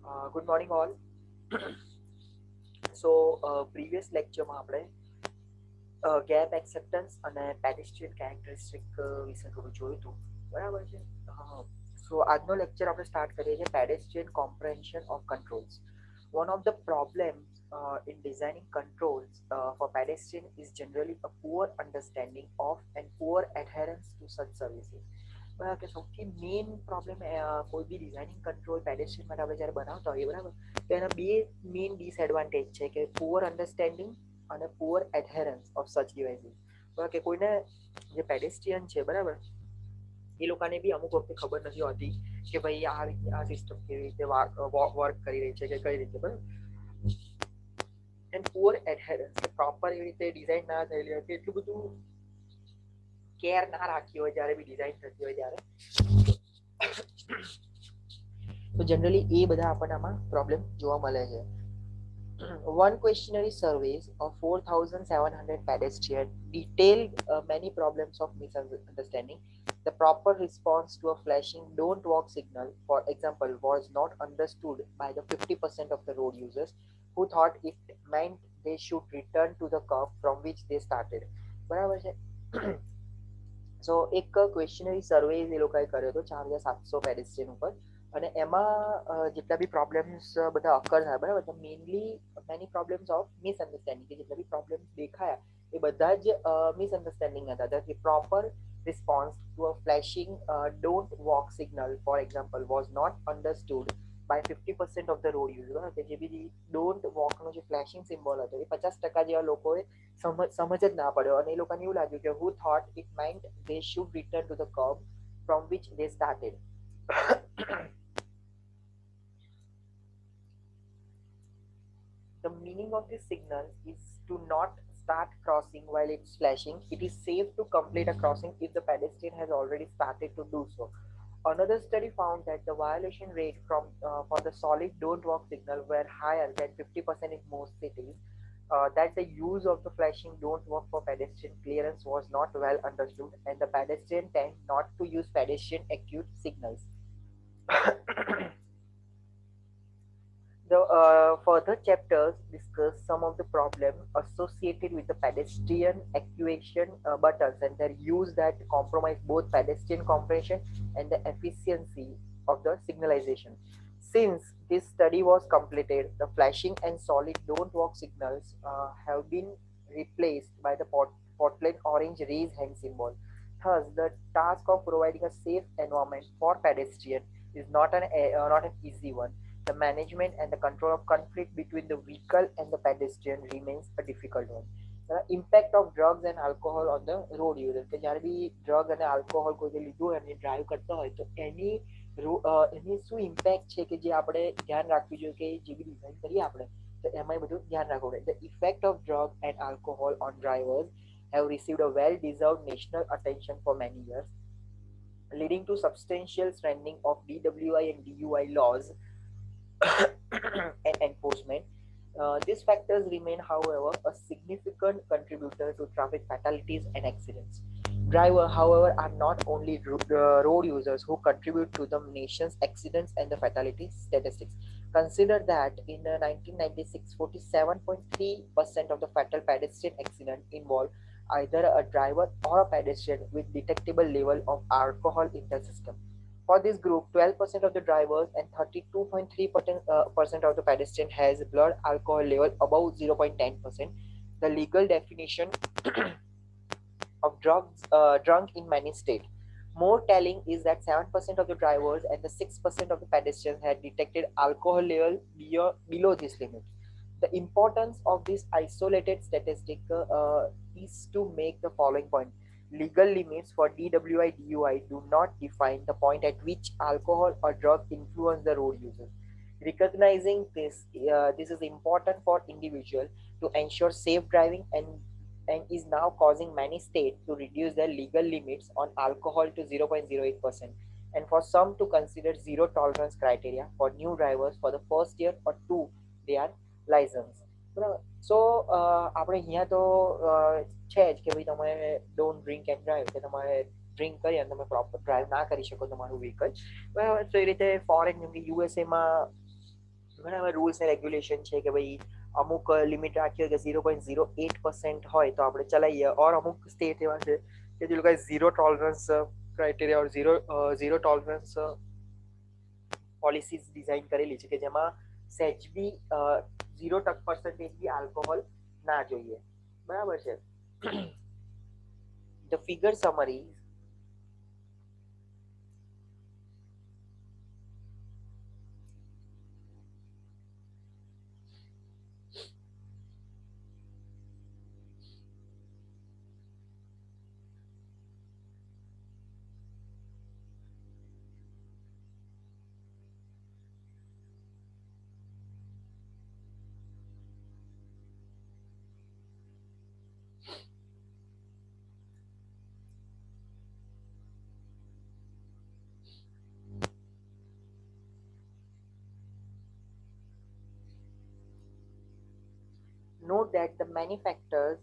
Good morning all. So previous lecture માં આપણે gap acceptance અને પેડિસ્ટ્રીયન કેરેક્ટરિસ્ટિક વિશે થોડું જોયું હતું, બરાબર છે. સો આજનો લેક્ચર આપણે સ્ટાર્ટ કરીએ છીએ pedestrian comprehension of controls. One of the problems in designing controls for pedestrian is generally a poor understanding of and poor adherence to such services. બરાબર કે સૌથી મેઇન પ્રોબ્લેમ કોઈ બી ડિઝાઇનિંગ કંટ્રોલ પેડેસ્ટ્રીયન માટે આપણે જ્યારે બનાવતા હોઈએ, બરાબર, તો એના બે મેઇન ડિસએડવાન્ટેજ છે કે પુઅર અન્ડરસ્ટેન્ડિંગ અને પુઅર એડહેરન્સ ઓફ સચ ડિવાઇસીસ. બરાબર કે કોઈને જે પેડેસ્ટ્રીયન છે, બરાબર, એ લોકોને બી અમુક વખતે ખબર નથી હોતી કે ભાઈ આ સિસ્ટમ કેવી રીતે વર્ક કરી રહી છે કે કઈ રીતે, બરાબર. એન્ડ પુઅર એડહેરન્સ કે પ્રોપર એવી રીતે ડિઝાઇન ના થયેલી હોય કે એટલું બધું કેર ના રાખી હોય જ્યારે બી ડિઝાઇન થતી હોય ત્યારે, તો જનરલી એ બધા આપણને આમાં પ્રોબ્લેમ જોવા મળે છે. One questionnaire surveys of 4,700 pedestrians detailed many problems of misunderstanding. The proper response to a flashing don't walk signal, for example, was not understood by the 50% of the road users who thought it meant they should return to the curve from which they started. બરાબર છે. સો એક ક્વેશ્ચનરી સર્વે એ લોકોએ કર્યો હતો 4,700 પેડિસ્ટ્રીયન ઉપર, અને એમાં જેટલા બી પ્રોબ્લેમ્સ બધા અકર થાય, બરાબર, તો mainly many problems of misunderstanding કે જેટલા બી પ્રોબ્લેમ્સ દેખાયા એ બધા જ મિસઅન્ડરસ્ટેન્ડિંગ હતા. The proper response to a flashing don't walk signal, for example, was not understood by 50% of the road user. કે જે બી ડોન્ટ વોકનો જે ફ્લેશિંગ સિમ્બોલ હતો એ 50% જેવા લોકોએ સમજ જ ના પડ્યો, અને એ લોકોને એવું લાગ્યું કે who thought it meant they should return to the curve from which they started. The meaning of this signal is to not start crossing while it's flashing. It is safe to complete a crossing if the pedestrian has already started to do so. Another study found that the violation rate for the solid don't walk signal were higher than 50% in most cities. That the use of the flashing don't walk for pedestrian clearance was not well understood, and the pedestrian tend not to use pedestrian acute signals. The further chapters discuss some of the problems associated with the pedestrian actuation buttons and their use that compromise both pedestrian comprehension and the efficiency of the signalization. Since this study was completed, the flashing and solid don't walk signals have been replaced by the Portland orange raise hand symbol. Thus, the task of providing a safe environment for pedestrians is not an easy one. The management and the control of conflict between the vehicle and the pedestrian remains a difficult one. The impact of drugs and alcohol on the road user, કે જ્યારે બી drug અને alcohol કોઈ લીધું હોય અને drive કરતા હોય તો એની શું ઇમ્પેક્ટ છે કે જે આપણે ધ્યાન રાખવી જોઈએ કે જે બી ડિઝાઇન કરીએ આપણે તો એમાં એ બધું ધ્યાન રાખવું પડે. The effect of drug and alcohol on drivers have received a well deserved national attention for many years, leading to substantial strengthening of DWI and DUI laws and enforcement. These factors remain, however, a significant contributor to traffic fatalities and accidents. Drivers, however, are not only road users who contribute to the nation's accidents and the fatality statistics. Consider that in 1996, 47.3% of the fatal pedestrian accidents involved either a driver or a pedestrian with detectable level of alcohol in the system. For this group, 12% of the drivers and 32.3% of the pedestrian has blood alcohol level above 0.10%. The legal definition of drunk in many states. More telling is that 7% of the drivers and the 6% of the pedestrians had detected alcohol level below this limit. The importance of this isolated statistic is to make the following point. Legal limits for DWI DUI do not define the point at which alcohol or drug influence the road users. Recognizing this is important for individuals to ensure safe driving and is now causing many states to reduce their legal limits on alcohol to 0.08%, and for some to consider zero tolerance criteria for new drivers for the first year or two they are licensed. બરાબર. સો આપણે અહીંયા તો છે જ કે ભાઈ તમે don't drink and drive, કે તમારે ડ્રિંક કરી અને તમે પ્રોપર ડ્રાઈવ ના કરી શકો તમારું વ્હીકલ, બરાબર. તો એ રીતે ફોરેન જેમ કે યુએસએમાં ઘણા એવા રૂલ્સ એન્ડ રેગ્યુલેશન છે કે ભાઈ અમુક લિમિટ રાખી હોય કે 0.08% હોય તો આપણે ચલાવીએ, ઓર અમુક સ્ટેટ એવા છે કે જે લોકોએ ઝીરો ટોલરન્સ ક્રાઇટેરિયા ઓર ઝીરો ટોલરન્સ પોલિસીઝ ડિઝાઇન કરેલી છે કે જેમાં સહેજ બી 0% બી આલ્કોહોલ ના જોઈએ. બરાબર છે. The figure summary. Note that the many factors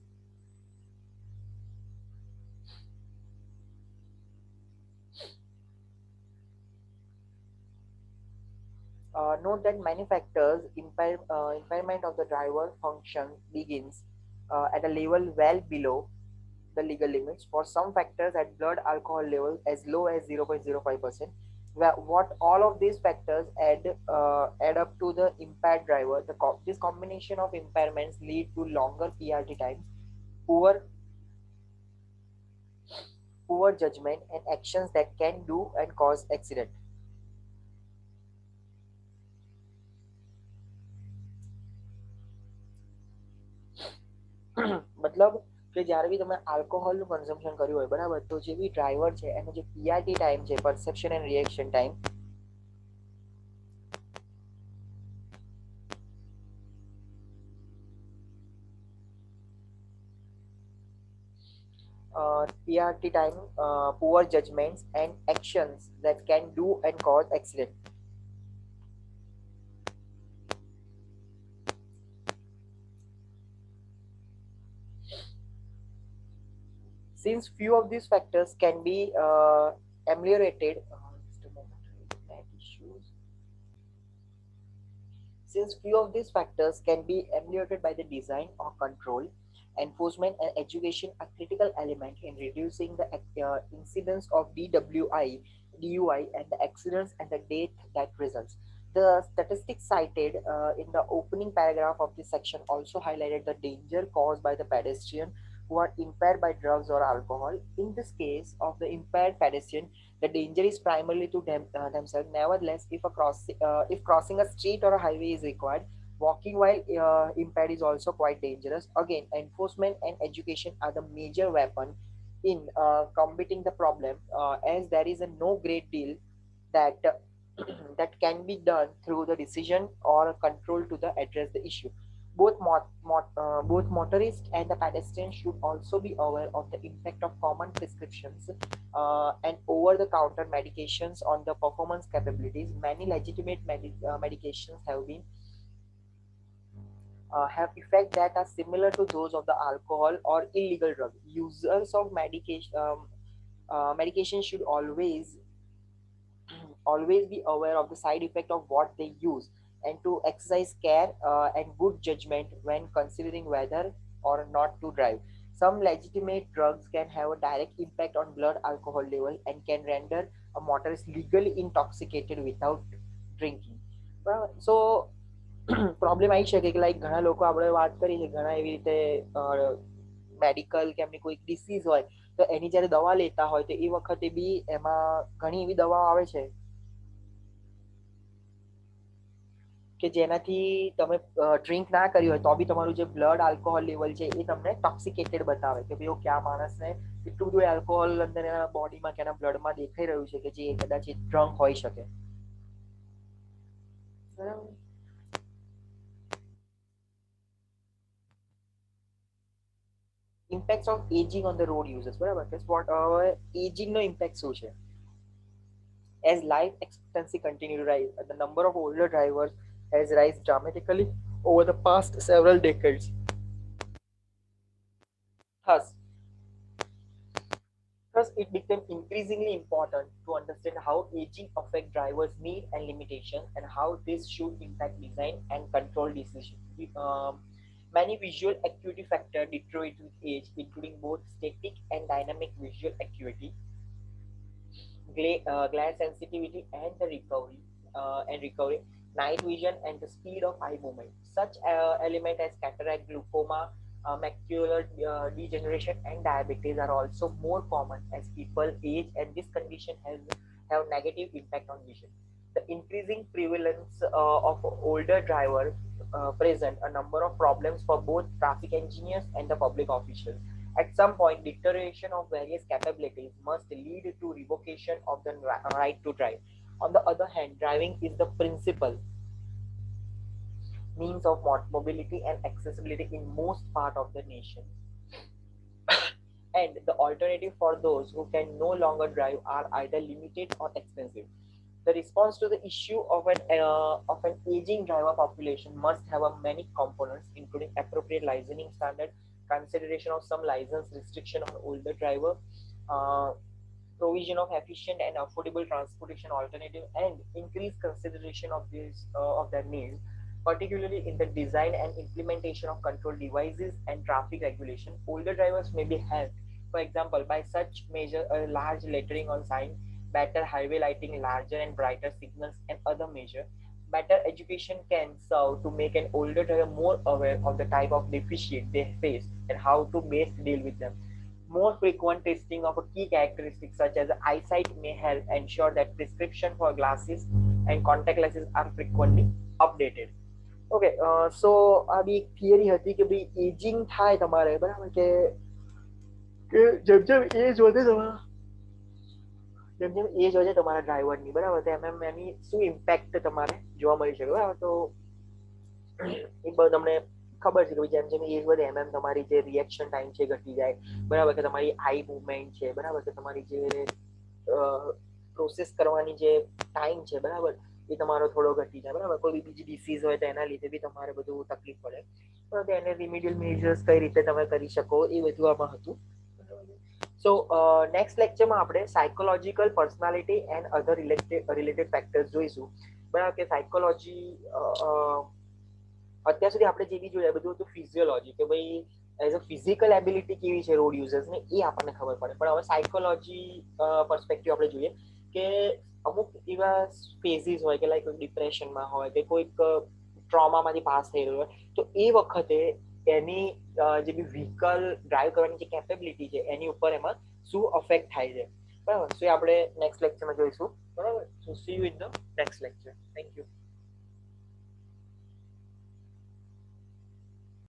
note that many factors impairment of the driver function begins at a level well below the legal limits. For some factors at blood alcohol level as low as 0.05%. What all of these factors add up to the impaired driver. This combination of impairments lead to longer PRT times, poor poor judgment, and actions that can do and cause accident. મતલબ કે જ્યારે બી તમે આલ્કોહોલનું consumption કર્યું હોય, બરાબર, તો જે બી driver છે એનો જે પીઆરટી ટાઈમ છે, perception and reaction time, PRT time, poor judgments, and actions that can do and cause accident. Since few of these factors can be ameliorated, just a moment, net issues. Since few of these factors can be ameliorated by the design or control, enforcement and education are critical element in reducing the incidence of DWI, DUI, and the accidents and the death that results. The statistics cited in the opening paragraph of this section also highlighted the danger caused by the pedestrian who are impaired by drugs or alcohol. In this case of the impaired pedestrian, the danger is primarily to themselves. Nevertheless, if crossing a street or a highway is required, walking while impaired is also quite dangerous. Again, enforcement and education are the major weapon in combating the problem, as there is a no great deal that that can be done through the decision or control to the address the issue. Both motorists and the pedestrians should also be aware of the impact of common prescriptions and over-the-counter medications on the performance capabilities. Many legitimate medications have effects that are similar to those of the alcohol or illegal drug. Users of medication should always be aware of the side effect of what they use and to exercise care and good judgment when considering whether or not to drive. Some legitimate drugs can have a direct impact on blood alcohol level and can render a motorist legally intoxicated without drinking. So problem આવી શકે કે like ઘણા લોકો આપણે વાત કરી છે, ઘણા એવી રીતે મેડિકલ કે એમની કોઈ ડિસીઝ હોય તો એની જ્યારે દવા લેતા હોય તો એ વખતે બી એમાં ઘણી એવી દવાઓ આવે છે કે જેનાથી તમે ડ્રિંક ના કરી હોય તો બી તમારું જે બ્લડ આલ્કોહોલ લેવલ છે એ તમને ટોક્સિકેટેડ બતાવે કે ભાઈ કે આ માણસને એટલું બધું આલ્કોહોલ અંદર એના બોડીમાં કે એના બ્લડમાં દેખાઈ રહ્યું છે કે જે કદાચ ડ્રંક હોઈ શકે. બરાબર. Impacts of aging on the road users. બરાબર કે સ્પોટ એજિંગ નો ઇમ્પેક્ટ શું છે? As life expectancy continues to rise, the number of older drivers has risen dramatically over the past several decades. Thus, thus it became increasingly important to understand how aging affect drivers' need and limitations, and how this should impact design and control decisions. Many visual acuity factors deteriorate with age, including both static and dynamic visual acuity, glare sensitivity, and the recovery, night vision, and the speed of eye movement. Such elements as cataract, glaucoma, macular degeneration, and diabetes are also more common as people age, and this condition has have negative impact on vision. The increasing prevalence of older drivers present a number of problems for both traffic engineers and the public officials. At some point, deterioration of various capabilities must lead to revocation of the right to drive. On the other hand, driving is the principal means of mobility and accessibility in most part of the nation. And the alternative for those who can no longer drive are either limited or expensive. The response to the issue of an aging driver population must have a many components, including appropriate licensing standard, consideration of some license restriction on older driver, uh, provision of efficient and affordable transportation alternative, and increased consideration of their needs, particularly in the design and implementation of control devices and traffic regulation. Older drivers may be helped, for example, by such measure a large lettering on sign, better highway lighting, larger and brighter signals, and other measure. Better education can serve to make an older driver more aware of the type of deficit they face and how to best deal with them. More frequent testing of a key characteristics such as eyesight may help ensure that prescription for glasses and contact lenses are frequently updated. Okay so આ બી એક theory હતી કે ભાઈ ageing થાય તમારે બરાબર કે જેમ જેમ એજ વધે તમારા જેમ જેમ એજ વધે તમારા ડ્રાઈવરની બરાબર તો એમ એમ એની શું ઇમ્પેક્ટ તમારે જોવા મળી શકે બરાબર તો એ બધું તમને ખબર છે કે જેમ જેમ એજ વધે એમ એમ તમારી જે રિએક્શન ટાઈમ છે ઘટી જાય બરાબર કે તમારી આઈ મૂવમેન્ટ છે બરાબર કે તમારી જે પ્રોસેસ કરવાની જે ટાઈમ છે બરાબર એ તમારો થોડો ઘટી જાય બરાબર કોઈ બીજી ડિસીઝ હોય તો એના લીધે બી તમારે બધું તકલીફ પડે બરાબર એને રિમિડિયલ મેજર્સ કઈ રીતે તમે કરી શકો એ બધું આમાં હતું સો નેક્સ્ટ લેક્ચરમાં આપણે psychological personality and other related factors જોઈશું બરાબર કે સાયકોલોજી અત્યાર સુધી આપણે જે બી જોયા બધું હતું ફિઝિયોલોજી કે ભાઈ એઝ અ ફિઝિકલ એબિલિટી કેવી છે રોડ યુઝર્સને એ આપણને ખબર પડે પણ હવે સાયકોલોજી પર્સપેક્ટિવ આપણે જોઈએ કે અમુક એવા ફેઝિસ હોય કે લાઈક ડિપ્રેશનમાં હોય કે કોઈક ટ્રોમામાંથી પાસ થઈ રહ્યો હોય તો એ વખતે એની જે બી વ્હીકલ ડ્રાઈવ કરવાની જે કેપેબિલિટી છે એની ઉપર એમાં શું અફેક્ટ થાય છે બરાબર સો એ આપણે નેક્સ્ટ લેક્ચરમાં જોઈશું બરાબર so see you in the next lecture